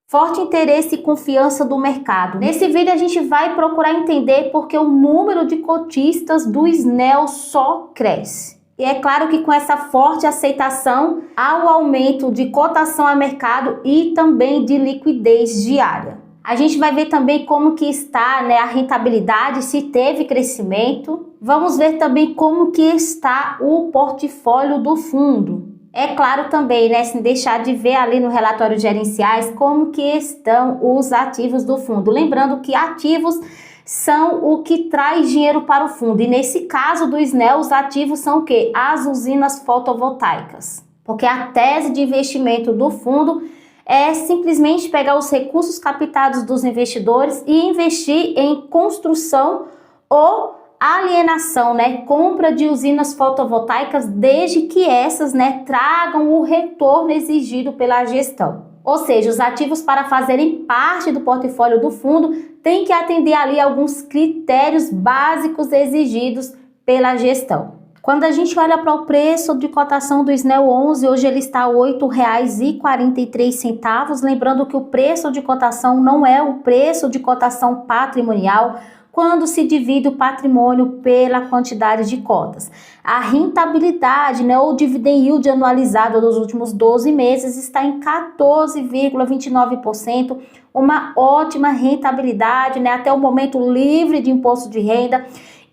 Forte interesse e confiança do mercado. Nesse vídeo a gente vai procurar entender porque o número de cotistas do SNEL só cresce. E é claro que com essa forte aceitação há o aumento de cotação a mercado e também de liquidez diária. A gente vai ver também como que está, né, a rentabilidade, se teve crescimento. Vamos ver também como que está o portfólio do fundo. É claro também, né, sem deixar de ver ali no relatório gerenciais como que estão os ativos do fundo. Lembrando que ativos são o que traz dinheiro para o fundo. E nesse caso do SNEL, os ativos são o quê? As usinas fotovoltaicas. Porque a tese de investimento do fundo é simplesmente pegar os recursos captados dos investidores e investir em construção ou alienação, né, compra de usinas fotovoltaicas, desde que essas, né, tragam o retorno exigido pela gestão. Ou seja, os ativos para fazerem parte do portfólio do fundo têm que atender ali alguns critérios básicos exigidos pela gestão. Quando a gente olha para o preço de cotação do SNEL 11, hoje ele está R$ 8,43, lembrando que o preço de cotação não é o preço de cotação patrimonial, quando se divide o patrimônio pela quantidade de cotas. A rentabilidade, né, ou dividend yield anualizado dos últimos 12 meses está em 14,29%, uma ótima rentabilidade, né, até o momento livre de imposto de renda.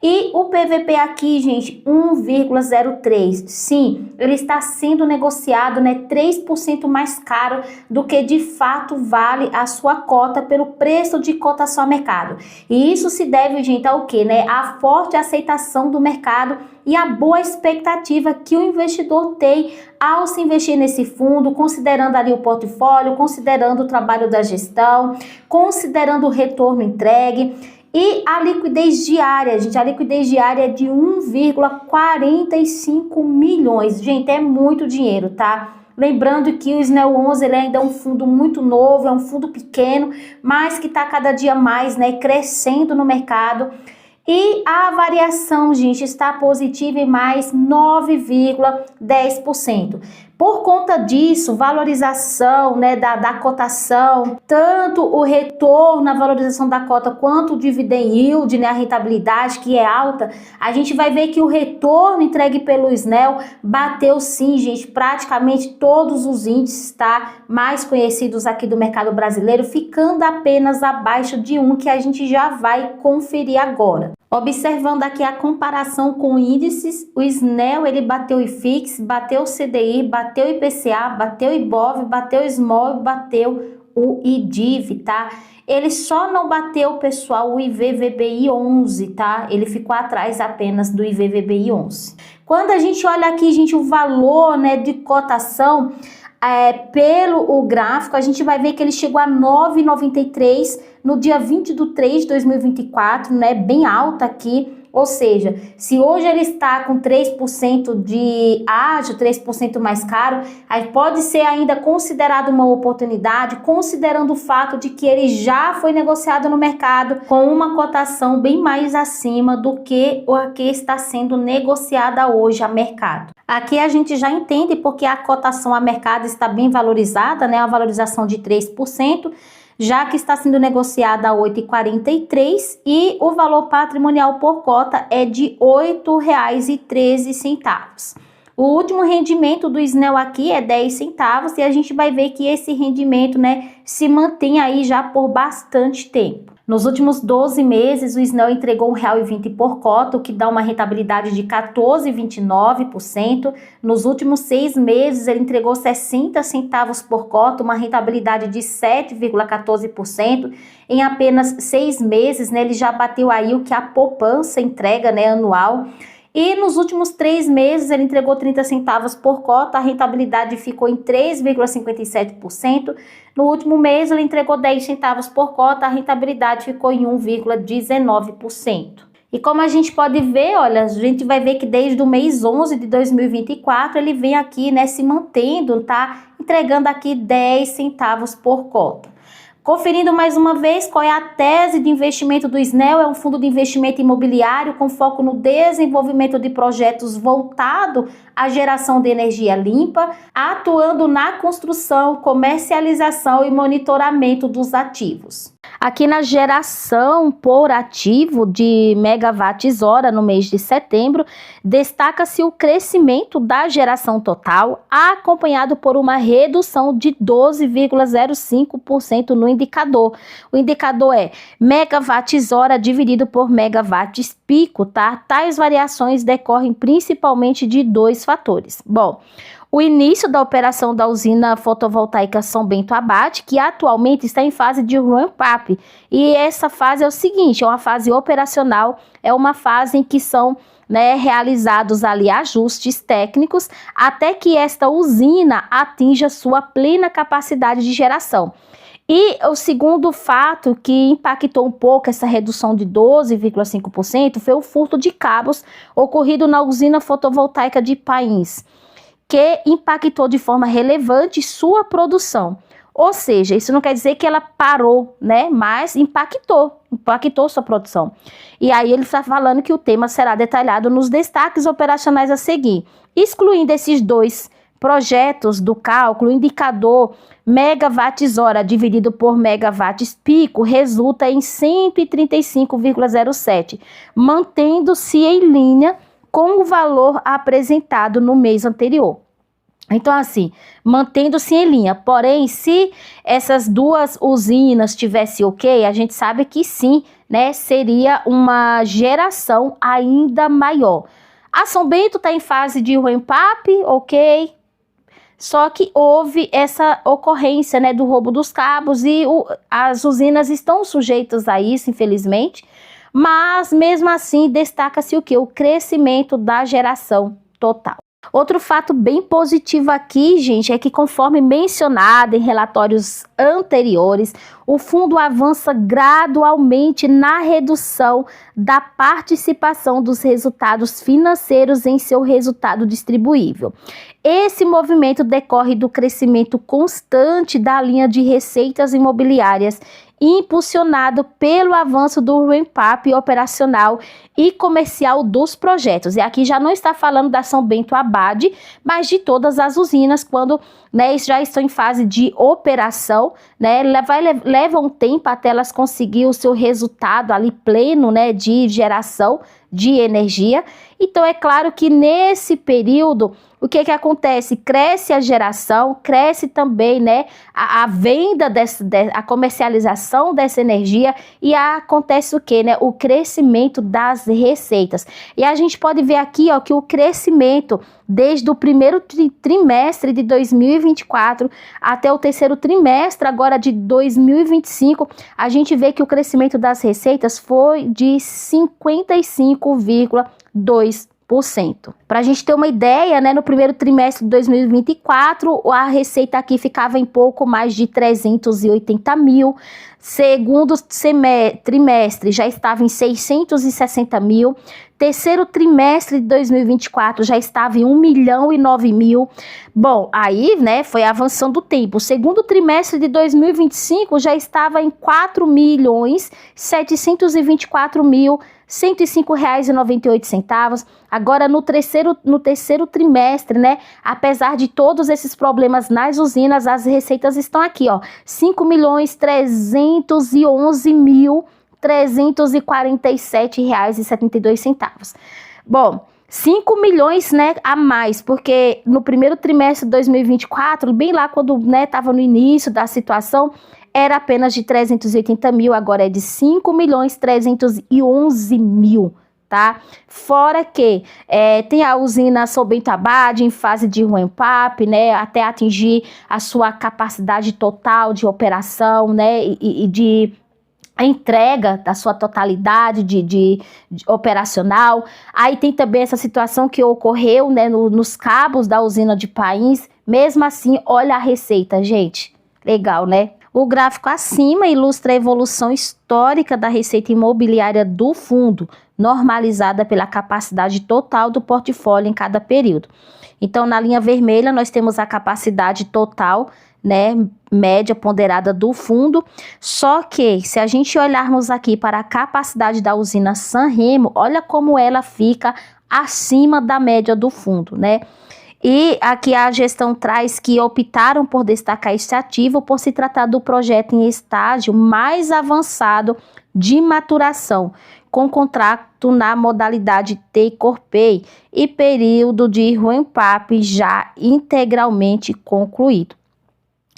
E o PVP aqui, gente, 1,03. Sim, ele está sendo negociado, né, 3% mais caro do que de fato vale a sua cota pelo preço de cotação a mercado. E isso se deve, gente, ao quê, né? A forte aceitação do mercado e a boa expectativa que o investidor tem ao se investir nesse fundo, considerando ali o portfólio, considerando o trabalho da gestão, considerando o retorno entregue. E a liquidez diária, gente, a liquidez diária é de 1,45 milhões. Gente, é muito dinheiro, tá? Lembrando que o SNEL 11 ele ainda é um fundo muito novo, é um fundo pequeno, mas que está cada dia mais, né, crescendo no mercado. E a variação, gente, está positiva em mais 9,10%. Por conta disso, valorização, né, da cotação, tanto o retorno, a valorização da cota, quanto o dividend yield, né, a rentabilidade que é alta, a gente vai ver que o retorno entregue pelo SNEL bateu sim, gente, praticamente todos os índices, tá, mais conhecidos aqui do mercado brasileiro, ficando apenas abaixo de um que a gente já vai conferir agora. Observando aqui a comparação com índices, o SNEL ele bateu o IFIX, bateu o CDI, bateu o IPCA, bateu o IBOV, bateu o SMOL, bateu o IDIV, tá? Ele só não bateu, pessoal, o IVVBI 11, tá? Ele ficou atrás apenas do IVVBI 11. Quando a gente olha aqui, gente, o valor, né, de cotação, pelo o gráfico, a gente vai ver que ele chegou a 9,93 no dia 20 de 3 de 2024, né? Bem alta aqui. Ou seja, se hoje ele está com 3% de ágio, 3% mais caro, aí pode ser ainda considerado uma oportunidade, considerando o fato de que ele já foi negociado no mercado com uma cotação bem mais acima do que a que está sendo negociada hoje a mercado. Aqui a gente já entende porque a cotação a mercado está bem valorizada, né? A valorização de 3%. Já que está sendo negociada a 8,43 e o valor patrimonial por cota é de R$ 8,13. O último rendimento do SNEL aqui é 10 centavos e a gente vai ver que esse rendimento, né, se mantém aí já por bastante tempo. Nos últimos 12 meses, o SNEL entregou R$ 1,20 por cota, o que dá uma rentabilidade de 14,29%. Nos últimos 6 meses, ele entregou 60 centavos por cota, uma rentabilidade de 7,14%. Em apenas 6 meses, né, ele já bateu aí o que a poupança entrega, né, anual. E nos últimos 3 meses ele entregou 30 centavos por cota, a rentabilidade ficou em 3,57%. No último mês ele entregou 10 centavos por cota, a rentabilidade ficou em 1,19%. E como a gente pode ver, olha, a gente vai ver que desde o mês 11 de 2024 ele vem aqui, né, se mantendo, tá? Entregando aqui 10 centavos por cota. Conferindo mais uma vez qual é a tese de investimento do SNEL, é um fundo de investimento imobiliário com foco no desenvolvimento de projetos voltado à geração de energia limpa, atuando na construção, comercialização e monitoramento dos ativos. Aqui na geração por ativo de megawatts-hora no mês de setembro, destaca-se o crescimento da geração total, acompanhado por uma redução de 12,05% no indicador. O indicador é megawatts-hora dividido por megawatts pico, tá? Tais variações decorrem principalmente de dois fatores. Bom, o início da operação da usina fotovoltaica São Bento Abade, que atualmente está em fase de ramp-up. E essa fase é o seguinte, é uma fase operacional, é uma fase em que são realizados ali ajustes técnicos até que esta usina atinja sua plena capacidade de geração. E o segundo fato que impactou um pouco essa redução de 12,5% foi o furto de cabos ocorrido na usina fotovoltaica de Pains, que impactou de forma relevante sua produção. Ou seja, isso não quer dizer que ela parou, mas impactou sua produção. E aí ele está falando que o tema será detalhado nos destaques operacionais a seguir. Excluindo esses dois projetos do cálculo, o indicador megawatts-hora dividido por megawatts pico resulta em 135,07, mantendo-se em linha com o valor apresentado no mês anterior. Então, assim, mantendo-se em linha. Porém, se essas duas usinas tivessem ok, a gente sabe que sim, seria uma geração ainda maior. A São Bento está em fase de ramp-up, ok? Só que houve essa ocorrência, do roubo dos cabos e as usinas estão sujeitas a isso, infelizmente. Mas, mesmo assim, destaca-se o quê? O crescimento da geração total. Outro fato bem positivo aqui, gente, é que conforme mencionado em relatórios anteriores, o fundo avança gradualmente na redução da participação dos resultados financeiros em seu resultado distribuível. Esse movimento decorre do crescimento constante da linha de receitas imobiliárias, impulsionado pelo avanço do ramp-up operacional e comercial dos projetos. E aqui já não está falando da São Bento Abade, mas de todas as usinas, quando já estão em fase de operação, leva um tempo até elas conseguir o seu resultado ali pleno, de geração de energia. Então é claro que nesse período, o que acontece? Cresce a geração, cresce também a venda, a comercialização dessa energia e acontece o quê? O crescimento das receitas. E a gente pode ver aqui que o crescimento desde o primeiro trimestre de 2024 até o terceiro trimestre agora de 2025, a gente vê que o crescimento das receitas foi de 55,2%. Para a gente ter uma ideia, no primeiro trimestre de 2024, a receita aqui ficava em pouco mais de 380 mil. Segundo trimestre já estava em 660 mil. Terceiro trimestre de 2024 já estava em 1.009.000. Bom, aí, foi avançando o tempo. O segundo trimestre de 2025 já estava em 4.724.105,98. Agora, no terceiro trimestre, apesar de todos esses problemas nas usinas, as receitas estão aqui, 5.311.347,72. Bom, 5 milhões, a mais, porque no primeiro trimestre de 2024, bem lá quando, estava no início da situação, era apenas de 380 mil, agora é de 5.311.000. Tá? Fora que tem a usina São Bento Abade em fase de ramp-up, até atingir a sua capacidade total de operação, e de a entrega da sua totalidade de operacional. Aí tem também essa situação que ocorreu, nos cabos da usina de Pains. Mesmo assim, olha a receita, gente. Legal, O gráfico acima ilustra a evolução histórica da receita imobiliária do fundo, normalizada pela capacidade total do portfólio em cada período. Então, na linha vermelha, nós temos a capacidade total, né, média ponderada do fundo, só que se a gente olharmos aqui para a capacidade da usina Sanremo, olha como ela fica acima da média do fundo, né? E aqui a gestão traz que optaram por destacar este ativo por se tratar do projeto em estágio mais avançado de maturação, com contrato na modalidade take-or-pay e período de ramp-up já integralmente concluído.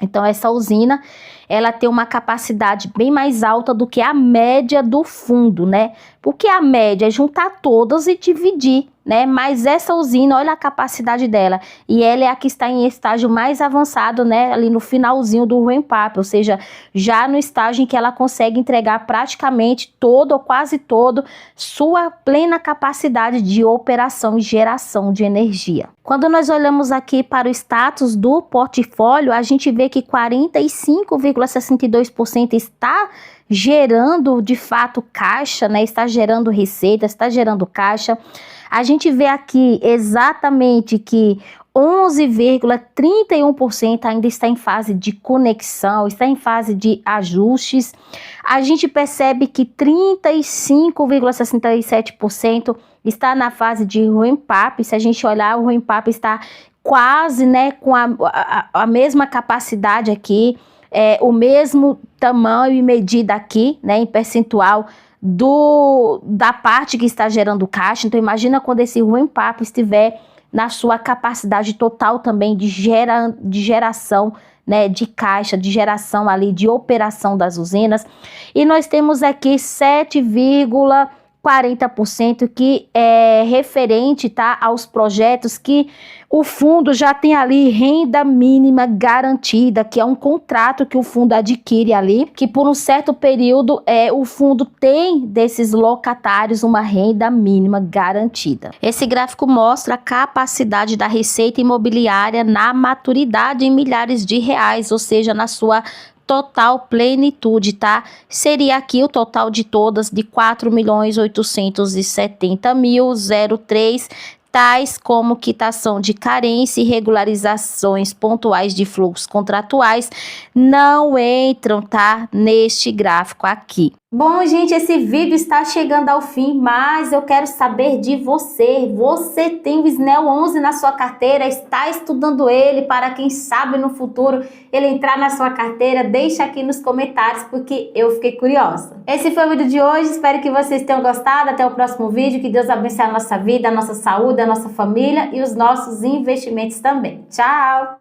Então, essa usina, ela tem uma capacidade bem mais alta do que a média do fundo, né? Porque a média é juntar todas e dividir, né? Mas essa usina, olha a capacidade dela. E ela é a que está em estágio mais avançado, né? Ali no finalzinho do ramp-up, ou seja, já no estágio em que ela consegue entregar praticamente todo ou quase todo sua plena capacidade de operação e geração de energia. Quando nós olhamos aqui para o status do portfólio, a gente vê que 45,62% está gerando de fato caixa, né? Está gerando receita, está gerando caixa. A gente vê aqui exatamente que 11,31% ainda está em fase de conexão, está em fase de ajustes. A gente percebe que 35,67% está na fase de ramp-up. Se a gente olhar, o ramp-up está quase, né, com a mesma capacidade aqui, o mesmo tamanho e medida aqui, né, em percentual da parte que está gerando caixa. Então, imagina quando esse ramp-up estiver na sua capacidade total também de geração, né, de caixa, de geração ali, de operação das usinas. E nós temos aqui 7,40% que é referente, tá, aos projetos que o fundo já tem ali renda mínima garantida, que é um contrato que o fundo adquire ali, que por um certo período o fundo tem desses locatários uma renda mínima garantida. Esse gráfico mostra a capacidade da receita imobiliária na maturidade em milhares de reais, ou seja, na sua total plenitude, tá? Seria aqui o total de todas de 4.870.003, tais como quitação de carência e regularizações pontuais de fluxos contratuais, não entram, tá, neste gráfico aqui. Bom, gente, esse vídeo está chegando ao fim, mas eu quero saber de você. Você tem o SNEL 11 na sua carteira? Está estudando ele para, quem sabe, no futuro ele entrar na sua carteira? Deixa aqui nos comentários, porque eu fiquei curiosa. Esse foi o vídeo de hoje, espero que vocês tenham gostado. Até o próximo vídeo, que Deus abençoe a nossa vida, a nossa saúde, a nossa família e os nossos investimentos também. Tchau!